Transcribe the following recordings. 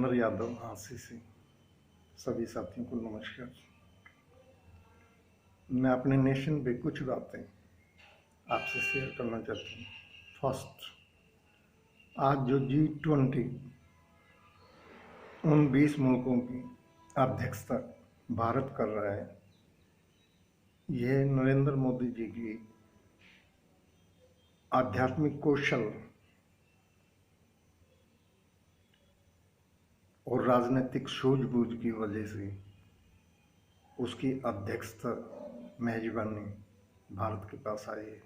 नरेंद्र यादव हांसी से सभी साथियों को नमस्कार। मैं अपने नेशन पे कुछ बातें आपसे शेयर करना चाहता हूँ। फर्स्ट, आज जो G20 उन 20 मुल्कों की अध्यक्षता भारत कर रहा है, यह नरेंद्र मोदी जी की आध्यात्मिक कौशल और राजनीतिक सूझबूझ की वजह से उसकी अध्यक्षता मेजबानी भारत के पास आई है।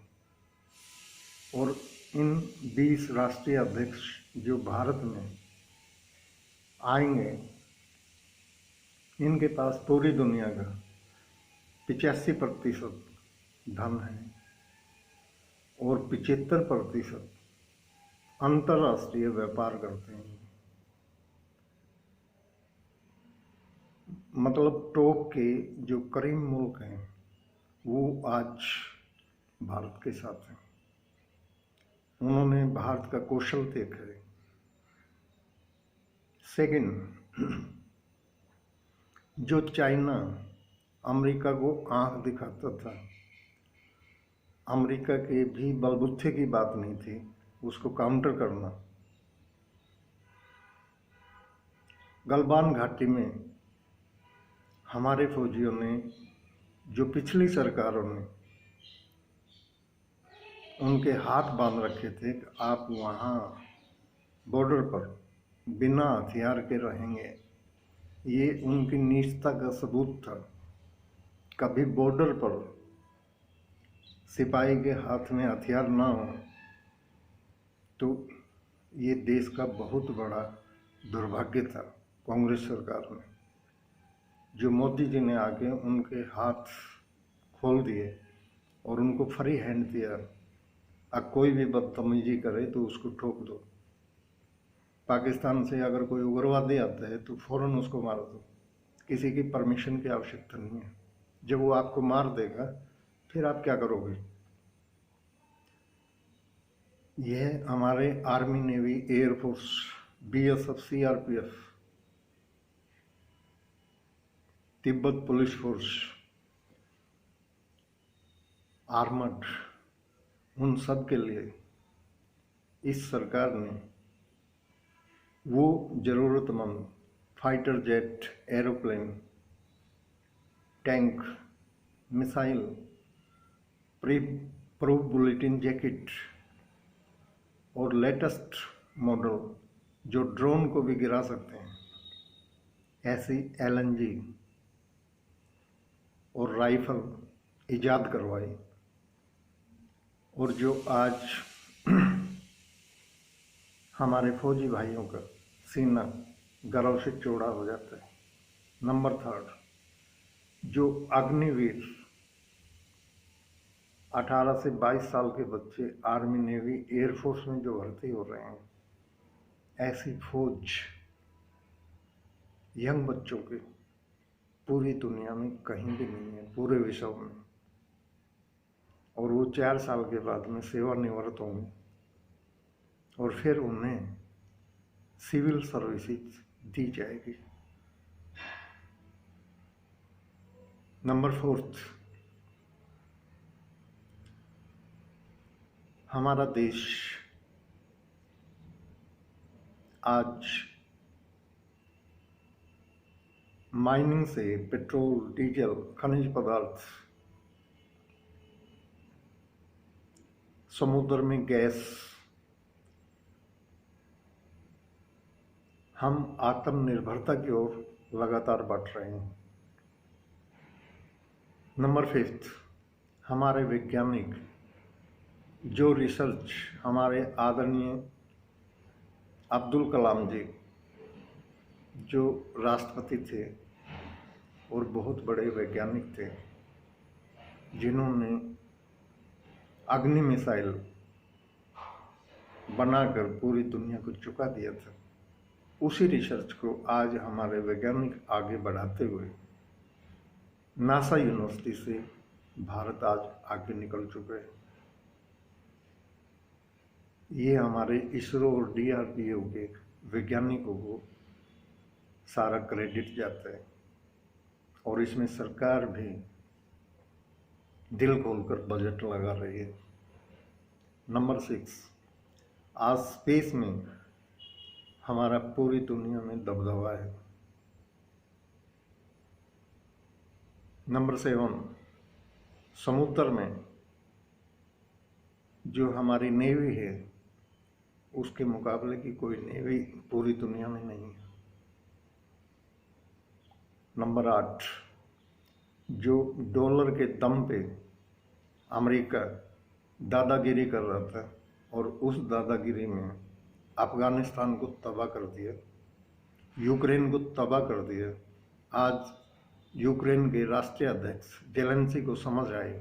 और इन 20 राष्ट्रीय अध्यक्ष जो भारत में आएंगे, इनके पास पूरी दुनिया का 85% धन है और 75% अंतर्राष्ट्रीय व्यापार करते हैं। मतलब टॉप के जो करीब मुल्क हैं वो आज भारत के साथ हैं। उन्होंने भारत का कौशल देखा है। सेकंड, जो चाइना अमेरिका को आंख दिखाता था, अमेरिका के भी बलबूते की बात नहीं थी उसको काउंटर करना। गलवान घाटी में हमारे फौजियों ने, जो पिछली सरकारों ने उनके हाथ बांध रखे थे कि आप वहाँ बॉर्डर पर बिना हथियार के रहेंगे, ये उनकी नीचता का सबूत था। कभी बॉर्डर पर सिपाही के हाथ में हथियार ना हो तो ये देश का बहुत बड़ा दुर्भाग्य था। कांग्रेस सरकार में जो मोदी जी ने आके उनके हाथ खोल दिए और उनको फ्री हैंड दिया, अब कोई भी बदतमीजी करे तो उसको ठोक दो। पाकिस्तान से अगर कोई उग्रवादी आता है तो फौरन उसको मार दो, किसी की परमिशन की आवश्यकता नहीं है। जब वो आपको मार देगा फिर आप क्या करोगे? यह हमारे army, navy, air force, BSF, CRPF, Tibet police force, armed, उन सब के लिए इस सरकार ने वो ज़रूरतमंद fighter jet, aeroplane, tank, missile, proof bulletin jacket और लेटेस्ट मॉडल जो ड्रोन को भी गिरा सकते हैं, ऐसी LNG और राइफल इजाद करवाई। और जो आज हमारे फौजी भाइयों का सीना गर्व से चौड़ा हो जाता है। नंबर थर्ड, जो अग्निवीर 18 से 22 साल के बच्चे आर्मी, नेवी, एयरफोर्स में जो भर्ती हो रहे हैं, ऐसी फौज यंग बच्चों के पूरी दुनिया में कहीं भी नहीं है, पूरे विश्व में। और वो 4 साल के बाद में सेवानिवृत्त होंगे और फिर उन्हें सिविल सर्विसेज दी जाएगी। नंबर फोर्थ, हमारा देश आज माइनिंग से पेट्रोल, डीजल, खनिज पदार्थ, समुद्र में गैस, हम आत्मनिर्भरता की ओर लगातार बढ़ रहे हैं। नंबर फिफ्थ, हमारे वैज्ञानिक जो रिसर्च, हमारे आदरणीय अब्दुल कलाम जी जो राष्ट्रपति थे और बहुत बड़े वैज्ञानिक थे, जिन्होंने अग्नि मिसाइल बनाकर पूरी दुनिया को चुका दिया था, उसी रिसर्च को आज हमारे वैज्ञानिक आगे बढ़ाते हुए नासा यूनिवर्सिटी से भारत आज आगे निकल चुके हैं। ये हमारे इसरो और DRDO के वैज्ञानिकों को सारा क्रेडिट जाता है और इसमें सरकार भी दिल खोलकर बजट लगा रही है। नंबर 6, आज स्पेस में हमारा पूरी दुनिया में दबदबा है। नंबर 7, समुद्र में जो हमारी नेवी है उसके मुकाबले की कोई नेवी पूरी दुनिया में नहीं है। नंबर 8, जो डॉलर के दम पे अमेरिका दादागिरी कर रहा था और उस दादागिरी में अफगानिस्तान को तबाह कर दिया, यूक्रेन को तबाह कर दिया। आज यूक्रेन के राष्ट्रीय अध्यक्ष जेलेंस्की को समझ आई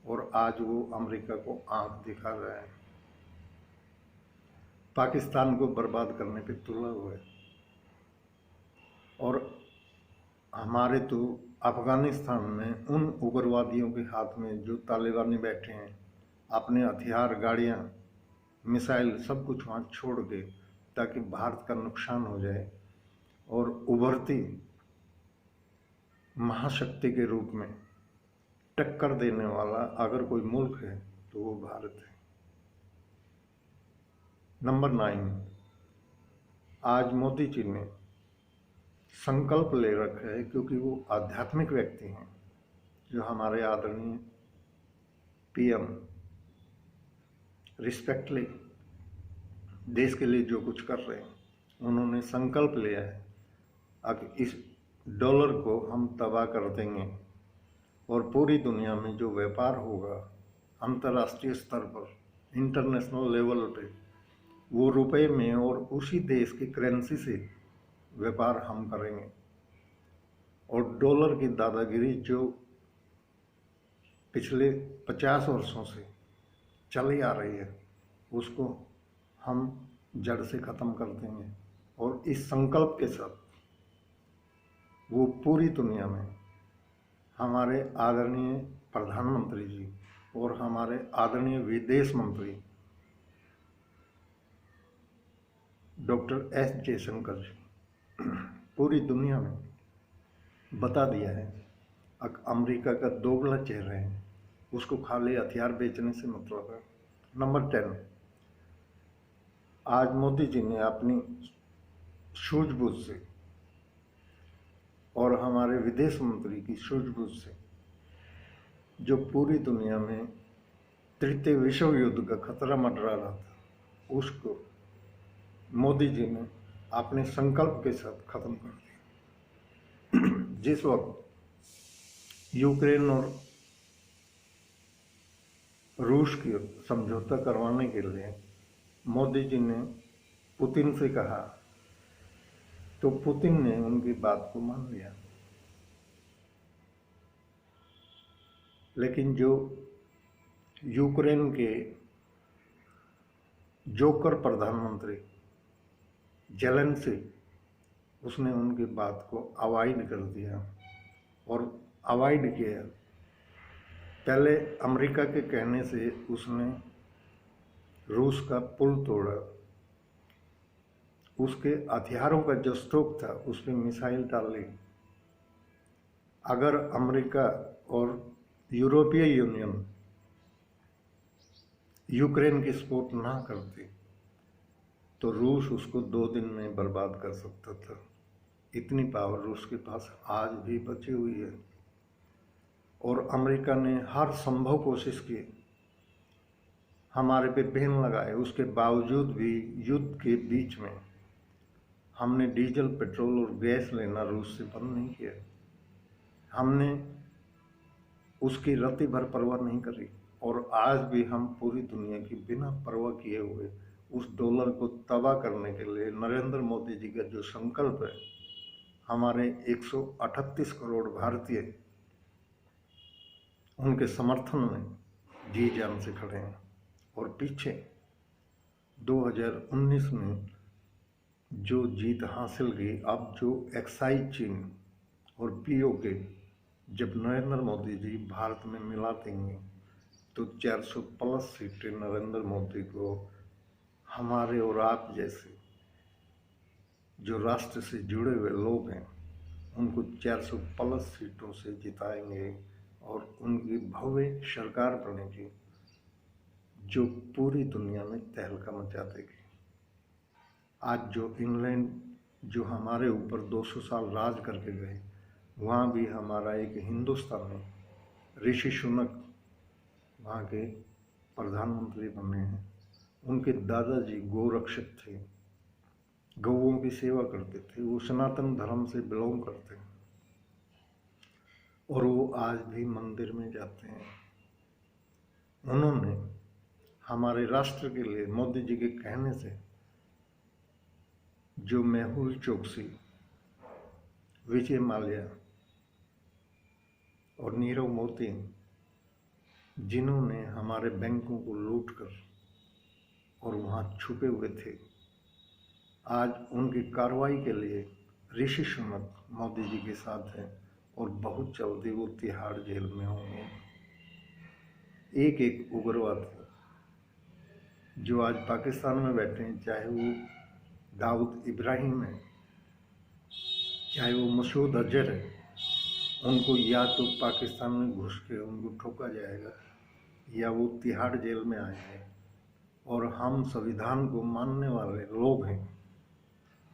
और आज वो अमेरिका को आंख दिखा रहा है, पाकिस्तान को बर्बाद करने पे तुला हुआ है। और हमारे तो अफगानिस्तान में उन उग्रवादियों के हाथ में जो तालिबानी बैठे हैं, अपने हथियार, गाड़ियाँ, मिसाइल सब कुछ वहाँ छोड़ के, ताकि भारत का नुकसान हो जाए और उभरती महाशक्ति के रूप में टक्कर देने वाला अगर कोई मुल्क है तो वो भारत है। नंबर 9, आज मोदी जी ने संकल्प ले रखा है, क्योंकि वो आध्यात्मिक व्यक्ति हैं, जो हमारे आदरणीय पीएम रिस्पेक्टली देश के लिए जो कुछ कर रहे हैं, उन्होंने संकल्प लिया है अब इस डॉलर को हम तबाह कर देंगे और पूरी दुनिया में जो व्यापार होगा अंतर्राष्ट्रीय स्तर पर, इंटरनेशनल लेवल पे, वो रुपए में और उसी देश की करेंसी से व्यापार हम करेंगे। और डॉलर की दादागिरी जो पिछले 50 वर्षों से चली आ रही है, उसको हम जड़ से ख़त्म कर देंगे। और इस संकल्प के साथ वो पूरी दुनिया में हमारे आदरणीय प्रधानमंत्री जी और हमारे आदरणीय विदेश मंत्री डॉक्टर एस जयशंकर जी पूरी दुनिया में बता दिया है अमेरिका का दोगला चेहरा है, उसको खाली हथियार बेचने से मतलब है। नंबर 10, आज मोदी जी ने अपनी सूझबूझ से और हमारे विदेश मंत्री की सूझबूझ से जो पूरी दुनिया में तृतीय विश्व युद्ध का खतरा मंडरा रहा था, उसको मोदी जी ने अपने संकल्प के साथ खत्म कर दिया। जिस वक्त यूक्रेन और रूस की समझौता करवाने के लिए मोदी जी ने पुतिन से कहा, तो पुतिन ने उनकी बात को मान लिया। लेकिन जो यूक्रेन के जोकर प्रधानमंत्री जेलेंस्की, उसने उनकी बात को अवॉइड कर दिया और अवॉइड किया। पहले अमेरिका के कहने से उसने रूस का पुल तोड़ा, उसके हथियारों का जो स्टॉक था उस पर मिसाइल डाली। अगर अमेरिका और यूरोपीय यूनियन यूक्रेन की सपोर्ट ना करती तो रूस उसको 2 दिन में बर्बाद कर सकता था। इतनी पावर रूस के पास आज भी बची हुई है। और अमेरिका ने हर संभव कोशिश की, हमारे पे बैन लगाए, उसके बावजूद भी युद्ध के बीच में हमने डीजल, पेट्रोल और गैस लेना रूस से बंद नहीं किया। हमने उसकी रत्ती भर परवाह नहीं करी। और आज भी हम पूरी दुनिया की बिना परवाह किए हुए उस डॉलर को तबाह करने के लिए नरेंद्र मोदी जी का जो संकल्प है, हमारे 138 करोड़ भारतीय उनके समर्थन में जी जान से खड़े हैं। और पीछे 2019 में जो जीत हासिल की, अब जो एक्साइज चीन और पीओके जब नरेंद्र मोदी जी भारत में मिला देंगे तो 400+ सीटें नरेंद्र मोदी को हमारे और आप जैसे जो राष्ट्र से जुड़े हुए लोग हैं उनको 400 प्लस सीटों से जिताएंगे और उनकी भव्य सरकार बनेगी जो पूरी दुनिया में तहलका मचा देगी। आज जो इंग्लैंड जो हमारे ऊपर 200 साल राज करके गए, वहाँ भी हमारा एक हिंदुस्तानी ऋषि सुनक वहाँ के प्रधानमंत्री बने हैं। उनके दादाजी गोरक्षक थे, गौओं की सेवा करते थे, वो सनातन धर्म से बिलोंग करते हैं और वो आज भी मंदिर में जाते हैं। उन्होंने हमारे राष्ट्र के लिए मोदी जी के कहने से जो मेहुल चोकसी, विजय माल्या और नीरव मोदी जिन्होंने हमारे बैंकों को लूट कर और वहाँ छुपे हुए थे, आज उनकी कार्रवाई के लिए ऋषि सुनक मोदी जी के साथ हैं और बहुत जल्दी वो तिहाड़ जेल में होंगे। एक एक उग्रवादी जो आज पाकिस्तान में बैठे हैं, चाहे वो दाऊद इब्राहिम है, चाहे वो मसूद अजहर है, उनको या तो पाकिस्तान में घुस के उनको ठोका जाएगा या वो तिहाड़ जेल में आएंगे। और हम संविधान को मानने वाले लोग हैं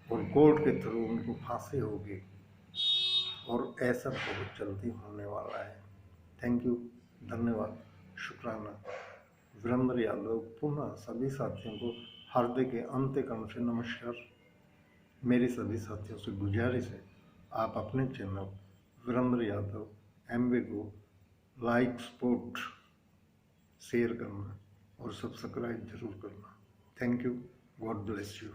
और कोर्ट के थ्रू उनको फांसी होगी और ऐसा बहुत जल्दी होने वाला है। थैंक यू, धन्यवाद, शुक्राना। वीरेंद्र यादव पुनः सभी साथियों को हार्दिक अंत्यकरण से नमस्कार। मेरी सभी साथियों से गुजारिश है, आप अपने चैनल वीरेंद्र यादव MV को लाइक, सपोर्ट, शेयर करना और सब्सक्राइब जरूर करना। Thank you, God bless you.